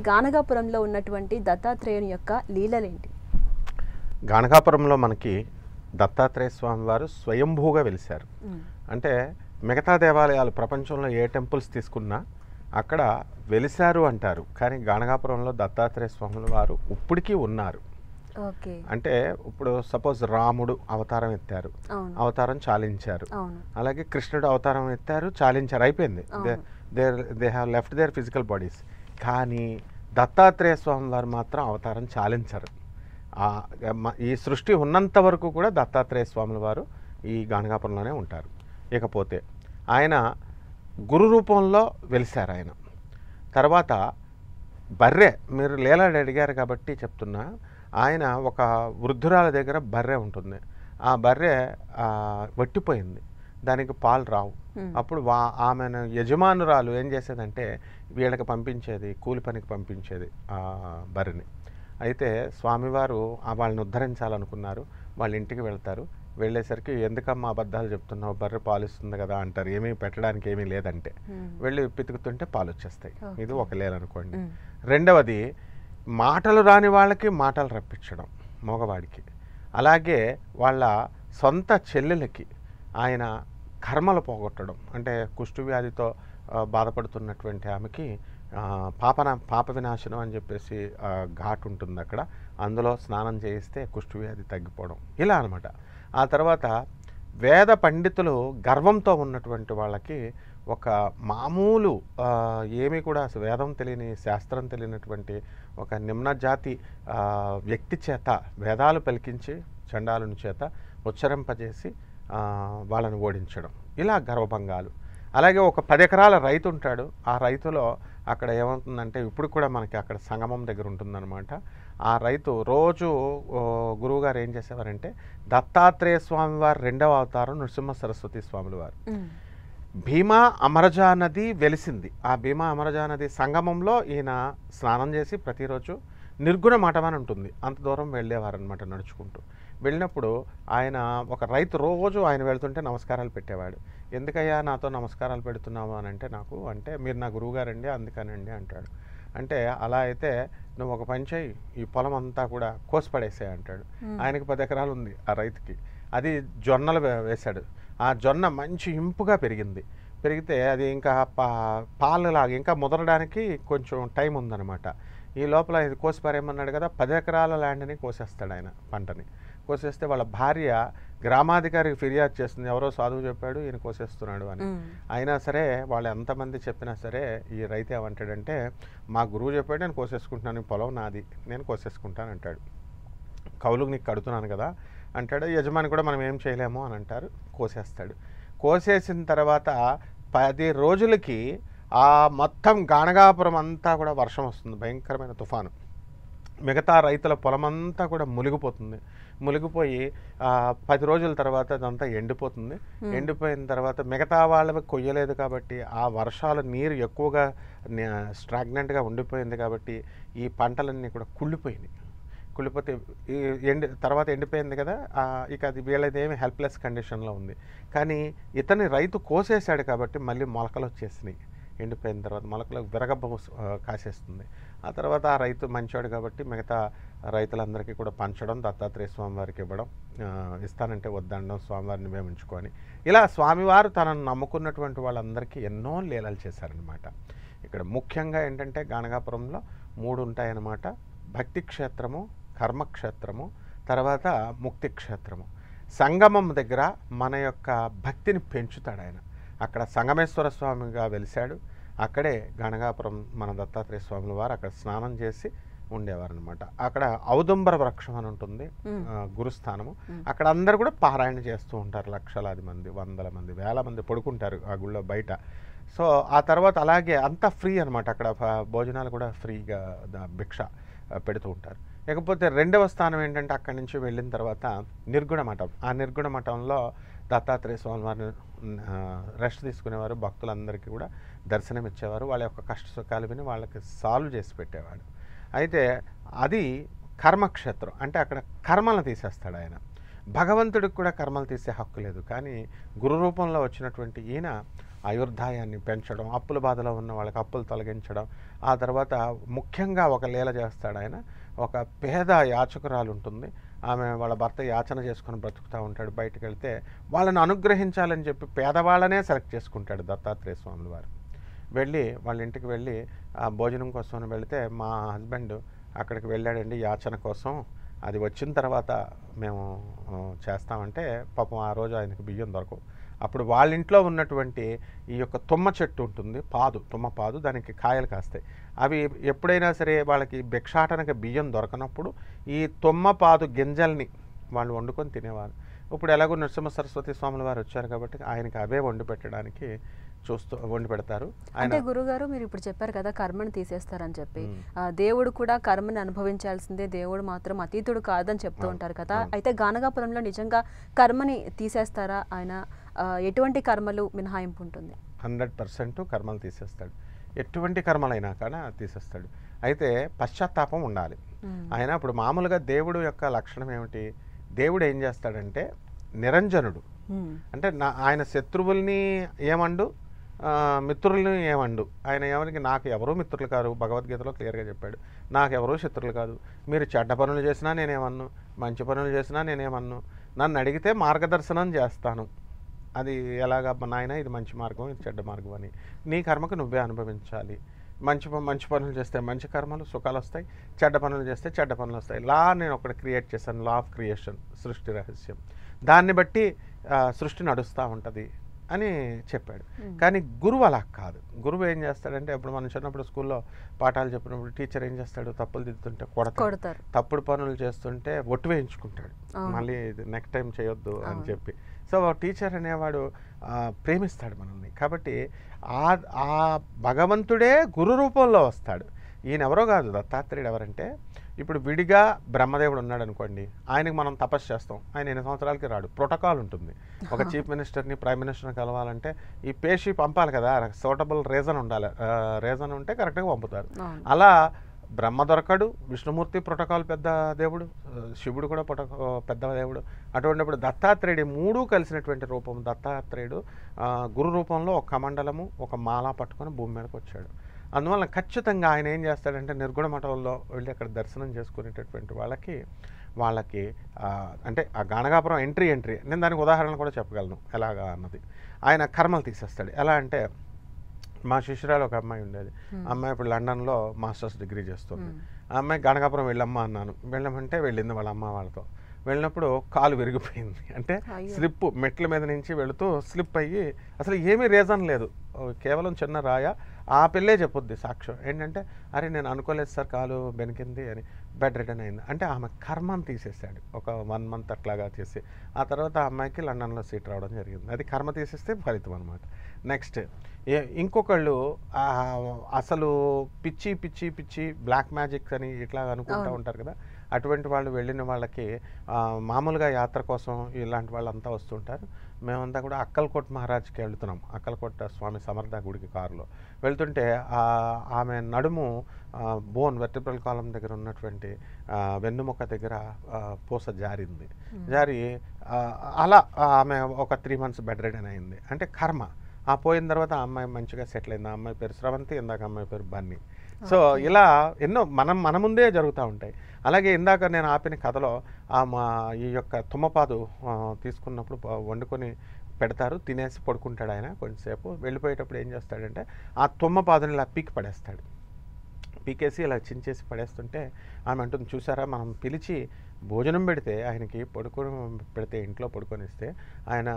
గానగాపురంలో ఉన్నటువంటి దత్తాత్రేయుని యొక్క లీలలేంటి? గానగాపురంలో మనకి దత్తాత్రేయ స్వామి వారు స్వయంభూగా వెలిశారు. అంటే మిగతా దేవాలయాలు ప్రపంచంలో ఏ టెంపుల్స్ తీసుకున్నా అక్కడ వెలిశారు అంటారు, కానీ గానగాపురంలో దత్తాత్రేయ స్వాముల వారు ఇప్పటికీ ఉన్నారు. అంటే ఇప్పుడు సపోజ్ రాముడు అవతారం ఎత్తారు, అవతారం చాలించారు, అలాగే కృష్ణుడు అవతారం ఎత్తారు, చాలించారు, అయిపోయింది. They have left their physical bodies. కానీ దత్తాత్రేయ స్వామి వారు మాత్రం అవతారం చాలించరు. ఈ సృష్టి ఉన్నంత వరకు కూడా దత్తాత్రేయ స్వాముల వారు ఈ గానగాపురంలోనే ఉంటారు. ఇకపోతే ఆయన గురు రూపంలో వెలిశారు. ఆయన తర్వాత బర్రె, మీరు లీలాడు అడిగారు కాబట్టి చెప్తున్నా, ఆయన ఒక వృద్ధురాల దగ్గర బర్రె ఉంటుంది. ఆ బర్రె వట్టిపోయింది, దానికి పాలు రావు. అప్పుడు ఆమెను యజమానురాలు ఏం చేసేదంటే వీళ్ళకి పంపించేది, కూలి పనికి పంపించేది ఆ బర్రెని. అయితే స్వామివారు వాళ్ళని ఉద్ధరించాలనుకున్నారు. వాళ్ళ ఇంటికి వెళ్తారు. వెళ్ళేసరికి ఎందుకమ్మా అబద్ధాలు చెప్తున్నావు, బర్రె పాలిస్తుంది కదా అంటారు. ఏమీ పెట్టడానికి ఏమీ లేదంటే వెళ్ళి పితుకుతుంటే పాలు వచ్చేస్తాయి. ఇది ఒక లేలనుకోండి. రెండవది, మాటలు రాని వాళ్ళకి మాటలు రప్పించడం మగవాడికి. అలాగే వాళ్ళ సొంత చెల్లెలకి ఆయన కర్మలు పోగొట్టడం. అంటే కుష్ఠవ్యాధితో బాధపడుతున్నటువంటి ఆమెకి పాప వినాశనం అని చెప్పేసి ఘాట్ ఉంటుంది అక్కడ, అందులో స్నానం చేయిస్తే కుష్ఠవ్యాధి తగ్గిపోవడం, ఇలా అనమాట. ఆ తర్వాత వేద పండితులు గర్వంతో ఉన్నటువంటి వాళ్ళకి ఒక మామూలు ఏమీ కూడా వేదం తెలియని, శాస్త్రం తెలియనటువంటి ఒక నిమ్న జాతి వ్యక్తి చేత వేదాలు పలికించి చండాలుని చేత ఉచ్చరింపజేసి వాళ్ళని ఓడించడం, ఇలా గర్వభంగాలు. అలాగే ఒక 10 ఎకరాల రైతు ఉంటాడు. ఆ రైతులో అక్కడ ఏమవుతుందంటే ఇప్పుడు కూడా మనకి అక్కడ సంగమం దగ్గర ఉంటుందన్నమాట. ఆ రైతు రోజు గురువుగారు ఏం చేసేవారంటే దత్తాత్రేయ స్వామి వారు 2వ అవతారం నృసింహ సరస్వతి స్వాముల వారు. భీమా అమరజా నది వెలిసింది. ఆ భీమా అమరజా నది సంగమంలో ఈయన స్నానం చేసి ప్రతిరోజు నిర్గుణ మఠం అని ఉంటుంది, అంత దూరం వెళ్ళేవారనమాట నడుచుకుంటూ. వెళ్ళినప్పుడు ఆయన ఒక రైతు రోజు ఆయన వెళ్తుంటే నమస్కారాలు పెట్టేవాడు. ఎందుకయ్యా నాతో నమస్కారాలు పెడుతున్నావు అని అంటే మీరు నా గురువుగారండి అందుకనండి అంటాడు. అంటే అలా అయితే నువ్వు ఒక పని చేయి, ఈ పొలం అంతా కూడా కోసి పడేసాయి అంటాడు. ఆయనకి 10 ఎకరాలు ఉంది ఆ రైతుకి. అది జొన్నలు వేశాడు. ఆ జొన్న మంచి ఇంపుగా పెరిగితే అది ఇంకా పాలులాగా ఇంకా ముదరడానికి కొంచెం టైం ఉందన్నమాట. ఈ లోపల ఇది కోసి పారేయమన్నాడు కదా, 10 ఎకరాల ల్యాండ్ని కోసేస్తాడు ఆయన, పంటని కోసేస్తే వాళ్ళ భార్య గ్రామాధికారికి ఫిర్యాదు చేస్తుంది, ఎవరో సాధువు చెప్పాడు ఈయన కోసేస్తున్నాడు అని. అయినా సరే వాళ్ళు ఎంతమంది చెప్పినా సరే ఈ రైతు ఏమంటాడంటే మా గురువు చెప్పాడు నేను కోసేసుకుంటున్నాను, పొలం నాది నేను కోసేసుకుంటాను అంటాడు. కౌలుకు నీకు కడుతున్నాను కదా అంటాడు. యజమాని కూడా మనం ఏం చేయలేము అని అంటారు. కోసేస్తాడు. కోసేసిన తర్వాత 10 రోజులకి ఆ మొత్తం గానగాపురం అంతా కూడా వర్షం వస్తుంది, భయంకరమైన తుఫాను. మిగతా రైతుల పొలమంతా కూడా మునిగిపోయి 10 రోజుల తర్వాత అదంతా ఎండిపోతుంది. ఎండిపోయిన తర్వాత మిగతా వాళ్ళకి కొయ్యలేదు కాబట్టి ఆ వర్షాలు నీరు ఎక్కువగా స్టాగ్నెంట్గా ఉండిపోయింది కాబట్టి ఈ పంటలన్నీ కూడా కుళ్ళిపోతే తర్వాత ఎండిపోయింది కదా, ఇక అది వీళ్ళదేమి హెల్ప్లెస్ కండిషన్లో ఉంది. కానీ ఇతని రైతు కోసేశాడు కాబట్టి మళ్ళీ మొలకలు వచ్చేసినాయి. ఎండిపోయిన తర్వాత మొలకలకు విరగబ్బ కాసేస్తుంది. ఆ తర్వాత ఆ రైతు మంచివాడు కాబట్టి మిగతా రైతులందరికీ కూడా పంచడం, దత్తాత్రేయ స్వామివారికి ఇవ్వడం, ఇస్తానంటే వద్దనడం, స్వామివారిని మేము ఉంచుకొని, ఇలా స్వామివారు తనను నమ్ముకున్నటువంటి వాళ్ళందరికీ ఎన్నో లీలలు చేశారనమాట. ఇక్కడ ముఖ్యంగా ఏంటంటే గానగాపురంలో 3 ఉంటాయన్నమాట. భక్తి క్షేత్రము, కర్మక్షేత్రము, తర్వాత ముక్తి క్షేత్రము. సంగమం దగ్గర మన యొక్క భక్తిని పెంచుతాడు ఆయన. అక్కడ సంగమేశ్వర స్వామిగా వెలిశాడు. అక్కడే గానగాపురం మన దత్తాత్రేయ స్వాముల వారు అక్కడ స్నానం చేసి ఉండేవారు అనమాట. అక్కడ ఔదుంబర వృక్షం అని ఉంటుంది గురుస్థానము. అక్కడ అందరు కూడా పారాయణ చేస్తూ ఉంటారు. లక్షలాది మంది, వందల మంది, వేల మంది పడుకుంటారు ఆ గుళ్ళో బయట. సో ఆ తర్వాత అలాగే అంతా ఫ్రీ అనమాట. అక్కడ భోజనాలు కూడా ఫ్రీగా భిక్ష పెడుతూ ఉంటారు. ఇకపోతే 2వ స్థానం ఏంటంటే అక్కడి నుంచి వెళ్ళిన తర్వాత నిర్గుణ మఠం. ఆ నిర్గుణ మఠంలో దత్తాత్రేయ స్వామి వారిని రెస్ట్ తీసుకునేవారు. భక్తులందరికీ కూడా దర్శనం ఇచ్చేవారు. వాళ్ళ యొక్క కష్ట సుఖాలు విని వాళ్ళకి సాల్వ్ చేసి పెట్టేవాడు. అయితే అది కర్మక్షేత్రం. అంటే అక్కడ కర్మలను తీసేస్తాడు ఆయన. భగవంతుడికి కూడా కర్మలు తీసే హక్కు లేదు. కానీ గురు రూపంలో వచ్చినటువంటి ఈయన ఆయుర్దాయాన్ని పెంచడం, అప్పుల బాధలో ఉన్న వాళ్ళకి అప్పులు తొలగించడం. ఆ తర్వాత ముఖ్యంగా ఒక లీల చేస్తాడు ఆయన. ఒక పేద యాచకురాలు ఉంటుంది, ఆమె వాళ్ళ భర్త యాచన చేసుకొని బ్రతుకుతూ ఉంటాడు. బయటకు వెళ్తే వాళ్ళని అనుగ్రహించాలని చెప్పి పేదవాళ్ళనే సెలెక్ట్ చేసుకుంటాడు దత్తాత్రేయ స్వాముల వారు. వెళ్ళి వాళ్ళ ఇంటికి వెళ్ళి ఆ భోజనం కోసం వెళితే, మా హస్బెండ్ అక్కడికి వెళ్ళాడండి యాచన కోసం, అది వచ్చిన తర్వాత మేము చేస్తామంటే పాపం ఆ రోజు ఆయనకు బియ్యం దొరకవు. అప్పుడు వాళ్ళ ఇంట్లో ఉన్నటువంటి ఈ యొక్క తుమ్మ చెట్టు ఉంటుంది, తుమ్మ పాదు, దానికి కాయలు కాస్తాయి. అవి ఎప్పుడైనా సరే వాళ్ళకి భిక్షాటనకి బియ్యం దొరకనప్పుడు ఈ తుమ్మ పాదు గింజల్ని వాళ్ళు వండుకొని తినేవారు. ఇప్పుడు ఎలాగో నరసింహ సరస్వతి స్వాముల వారు వచ్చారు కాబట్టి ఆయనకి అవే వండి పెట్టడానికి వండి పెడతారు. అంటే గురుగారు మీరు ఇప్పుడు చెప్పారు కదా కర్మని తీసేస్తారని చెప్పి, దేవుడు కూడా కర్మని అనుభవించాల్సిందే, దేవుడు మాత్రం అతీతుడు కాదని చెప్తూ ఉంటారు కదా. అయితే గానగాపురంలో నిజంగా కర్మని తీసేస్తారా ఆయన? ఎటువంటి కర్మలు మినహాయింపు ఉంటుంది? 100% కర్మలు తీసేస్తాడు. ఎటువంటి కర్మలైనా కానీ తీసేస్తాడు. అయితే పశ్చాత్తాపం ఉండాలి. ఆయన ఇప్పుడు మామూలుగా దేవుడు యొక్క లక్షణం ఏమిటి? దేవుడు ఏం చేస్తాడంటే నిరంజనుడు. అంటే ఆయన శత్రువుల్ని ఏమండు, మిత్రుల్ని ఏమండు. ఆయన ఎవరికి, నాకు ఎవరూ మిత్రులు కాదు, భగవద్గీతలో క్లియర్గా చెప్పాడు. నాకు ఎవరూ శత్రులు కాదు. మీరు చెడ్డ పనులు చేసినా నేనేమన్ను, మంచి పనులు చేసినా నేనేమన్ను. నన్ను అడిగితే మార్గదర్శనం చేస్తాను. అది ఎలాగా నాయన, ఇది మంచి మార్గం, ఇది చెడ్డ మార్గం అని. నీ కర్మకు నువ్వే అనుభవించాలి. మంచి పనులు చేస్తే మంచి కర్మలు సుఖాలు వస్తాయి, చెడ్డ పనులు చేస్తే చెడ్డ పనులు వస్తాయి. నేను ఒకటి క్రియేట్ చేశాను, లా ఆఫ్ క్రియేషన్, సృష్టి రహస్యం. దాన్ని బట్టి సృష్టి నడుస్తూ ఉంటుంది అని చెప్పాడు. కానీ గురువు అలా కాదు. గురువు ఏం చేస్తాడంటే, ఇప్పుడు మనం చిన్నప్పుడు స్కూల్లో పాఠాలు చెప్పినప్పుడు టీచర్ ఏం చేస్తాడు, తప్పులు దిద్దుతుంటే కొడతాడు, తప్పుడు పనులు చేస్తుంటే ఒట్టు వేయించుకుంటాడు, మళ్ళీ నెక్స్ట్ టైం చేయొద్దు అని చెప్పి. సో టీచర్ అనేవాడు ప్రేమిస్తాడు మనల్ని. కాబట్టి ఆ భగవంతుడే గురు రూపంలో వస్తాడు. ఈయన ఎవరో కాదు, దత్తాత్రేయుడు ఎవరంటే, ఇప్పుడు విడిగా బ్రహ్మదేవుడు ఉన్నాడు అనుకోండి, ఆయనకి మనం తపస్సు చేస్తాం, ఆయన 8 సంవత్సరాలకి రాడు. ప్రోటోకాల్ ఉంటుంది. ఒక చీఫ్ మినిస్టర్ని, ప్రైమ్ మినిస్టర్ని కలవాలంటే ఈ పేషి పంపాలి కదా, సూటబుల్ రీజన్ ఉండాలి. రీజన్ ఉంటే కరెక్ట్గా పంపుతారు. అలా బ్రహ్మ దొరకడు, విష్ణుమూర్తి ప్రోటోకాల్ పెద్ద దేవుడు, శివుడు కూడా పెద్ద దేవుడు. అటువంటిప్పుడు దత్తాత్రేయుడు 3 కలిసినటువంటి రూపం. దత్తాత్రేయుడు గురు రూపంలో ఒక కమండలము, ఒక మాల పట్టుకొని భూమి మీదకి వచ్చాడు. అందువల్ల ఖచ్చితంగా ఆయన ఏం చేస్తాడంటే, నిర్గుణ మఠంలో వెళ్ళి అక్కడ దర్శనం చేసుకునేటటువంటి వాళ్ళకి అంటే ఆ గానగాపురం ఎంట్రీ నేను దానికి ఉదాహరణ కూడా చెప్పగలను ఎలాగా అన్నది. ఆయన కర్మలు తీసేస్తాడు. ఎలా అంటే, మా శిష్యురాలు ఒక అమ్మాయి ఉండేది. అమ్మాయి ఇప్పుడు లండన్లో మాస్టర్స్ డిగ్రీ చేస్తుంది. ఆ అమ్మాయి గానగాపురం వెళ్ళమ్మా అన్నాను. వెళ్ళమంటే వెళ్ళింది వాళ్ళ అమ్మ వాళ్ళతో. వెళ్ళినప్పుడు కాలు విరిగిపోయింది. అంటే స్లిప్, మెట్ల మీద నుంచి వెళుతూ స్లిప్ అయ్యి, అసలు ఏమీ రీజన్ లేదు, కేవలం చిన్న రాయ. ఆ పిల్లే చెప్పుద్ది సాక్ష్యం ఏంటంటే, అరే నేను అనుకోలేదు సార్, కాలు బెనికింది అని. బెడ్ రిటర్న్ అయింది. అంటే ఆమె కర్మను తీసేసాడు ఒక 1 మంత్ అట్లాగా చేసి. ఆ తర్వాత ఆ అమ్మాయికి లండన్లో సీట్ రావడం జరిగింది. అది కర్మ తీసేస్తే ఫలితం అనమాట. నెక్స్ట్ ఇంకొకళ్ళు అసలు పిచ్చి బ్లాక్ మ్యాజిక్స్ అని ఇట్లా అనుకుంటూ ఉంటారు కదా. అటువంటి వాళ్ళు వెళ్ళిన వాళ్ళకి మామూలుగా యాత్ర కోసం ఇలాంటి వాళ్ళంతా వస్తుంటారు. మేమంతా కూడా అక్కల్కోట్ మహారాజ్కి వెళ్తున్నాం. అక్కల్కోట స్వామి సమర్థ గుడికి కారులో వెళ్తుంటే ఆమె నడుము బోన్, వెర్టిబ్రల్ కాలం దగ్గర ఉన్నటువంటి వెన్నుముక్క దగ్గర పూస జారి అలా ఆమె ఒక 3 months బెడ్ రిడన్ అయింది. అంటే కర్మ. పోయిన తర్వాత ఆ అమ్మాయి మంచిగా సెటిల్ అయింది. ఆ అమ్మాయి పేరు స్రవంతి, ఇందాక అమ్మాయి పేరు బన్నీ. సో ఇలా ఎన్నో మన ముందే జరుగుతూ ఉంటాయి. అలాగే ఇందాక నేను ఆపిన కథలో ఈ యొక్క తుమ్మపాదు తీసుకున్నప్పుడు వండుకొని పెడతారు, తినేసి పడుకుంటాడు ఆయన. కొంచెంసేపు వెళ్ళిపోయేటప్పుడు ఏం చేస్తాడంటే, ఆ తుమ్మపాదుని ఇలా పీకేసి ఇలా చించేసి పడేస్తుంటే ఆమె అంటుంది, చూసారా, మనం పిలిచి భోజనం పెడితే ఆయనకి పెడితే ఇంట్లో పడుకొనిస్తే ఆయన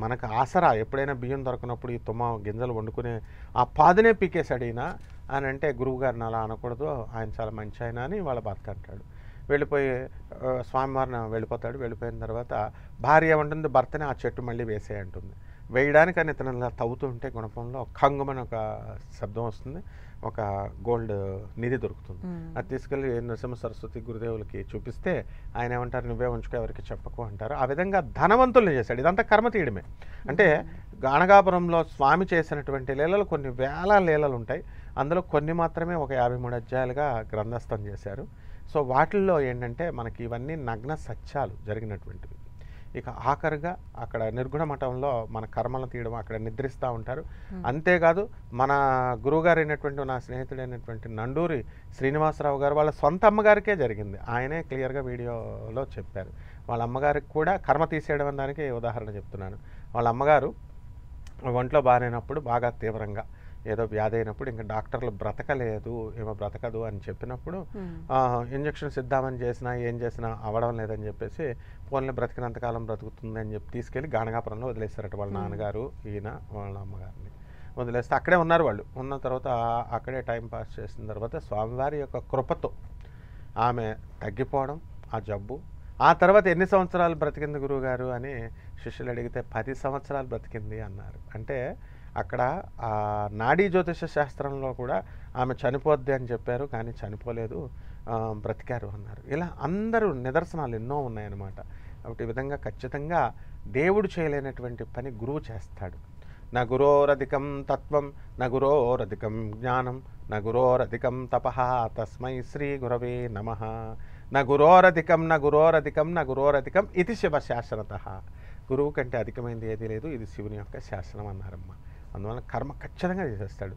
మనకు ఆసరా, ఎప్పుడైనా బియ్యం దొరకనప్పుడు ఈ తుమ్మ గింజలు వండుకునే ఆ పాదునే పీకేశాడు ఈయన అని అంటే, గురువుగారిని అలా అనకూడదు, ఆయన చాలా మంచి ఆయన అని వాళ్ళ భర్త అంటాడు. వెళ్ళిపోయి స్వామివారిని వెళ్ళిపోతాడు. వెళ్ళిపోయిన తర్వాత భార్య ఏమంటుంది, భర్తని ఆ చెట్టు మళ్ళీ వేసే అంటుంది. వేయడానికని ఇతను ఇలా తవ్వుతూ ఉంటే గుణపంలో కంగుమని ఒక శబ్దం వస్తుంది, ఒక గోల్డ్ నిధి దొరుకుతుంది. అది తీసుకెళ్ళి నరసింహ సరస్వతి గురుదేవులకి చూపిస్తే ఆయన ఏమంటారు, నువ్వే ఉంచుకో, ఎవరికి చెప్పకు అంటారు. ఆ విధంగా ధనవంతుల్ని చేశాడు. ఇదంతా కర్మ తీయడమే. అంటే గానగాపురంలో స్వామి చేసినటువంటి లీలలు కొన్ని వేల లీలలు ఉంటాయి. అందులో కొన్ని మాత్రమే ఒక 53 అధ్యాయాలుగా గ్రంథస్థం చేశారు. సో వాటిల్లో ఏంటంటే మనకి ఇవన్నీ నగ్న సత్యాలు జరిగినటువంటివి. ఇక ఆఖరిగా అక్కడ నిర్గుణ మఠంలో మన కర్మలను తీయడం, అక్కడ నిద్రిస్తూ ఉంటారు. అంతేకాదు మన గురువుగారు అయినటువంటి నా స్నేహితుడైనటువంటి నండూరి శ్రీనివాసరావు గారు వాళ్ళ సొంత అమ్మగారికే జరిగింది. ఆయనే క్లియర్గా వీడియోలో చెప్పారు. వాళ్ళ అమ్మగారికి కూడా కర్మ తీసేయడం అనే దానికి ఉదాహరణ చెప్తున్నాను. వాళ్ళ అమ్మగారు ఒంట్లో బాగాలేనప్పుడు బాగా తీవ్రంగా ఏదో వ్యాధి అయినప్పుడు ఇంకా డాక్టర్లు బ్రతకలేదు, ఏమో బ్రతకదు అని చెప్పినప్పుడు ఇంజక్షన్స్ ఇద్దామని చేసినా ఏం చేసినా అవ్వడం లేదని చెప్పేసి పోన్లే బ్రతికినంతకాలం బ్రతుకుతుంది అని చెప్పి తీసుకెళ్ళి గానగాపురంలో వదిలేస్తారట వాళ్ళ నాన్నగారు, ఈయన వాళ్ళ అమ్మగారిని వదిలేస్తే అక్కడే ఉన్నారు. వాళ్ళు ఉన్న తర్వాత అక్కడే టైం పాస్ చేసిన తర్వాత స్వామివారి యొక్క కృపతో ఆమె తగ్గిపోవడం, ఆ జబ్బు. ఆ తర్వాత ఎన్ని సంవత్సరాలు బ్రతికింది గురువుగారు అని శిష్యులు అడిగితే 10 సంవత్సరాలు బ్రతికింది అన్నారు. అంటే అక్కడ ఆ నాడీ జ్యోతిష శాస్త్రంలో కూడా ఆమె చనిపోద్ది అని చెప్పారు, కానీ చనిపోలేదు, బ్రతికారు అన్నారు. ఇలా అందరూ నిదర్శనాలు ఎన్నో ఉన్నాయన్నమాట. కాబట్టి ఈ విధంగా ఖచ్చితంగా దేవుడు చేయలేనటువంటి పని గురువు చేస్తాడు. న గురోరధికం తత్వం న గురోరధికం జ్ఞానం న గురోరధికం తపః తస్మై శ్రీ గురవే నమః. న గురోరధికం న గురోరధికం న గురోరధికం ఇది శివ శాసనతః. గురువు కంటే అధికమైంది ఏదీ లేదు, ఇది శివుని యొక్క శాసనం అన్నారమ్మ. అందువల్ల కర్మ ఖచ్చితంగా చేసేస్తాడు.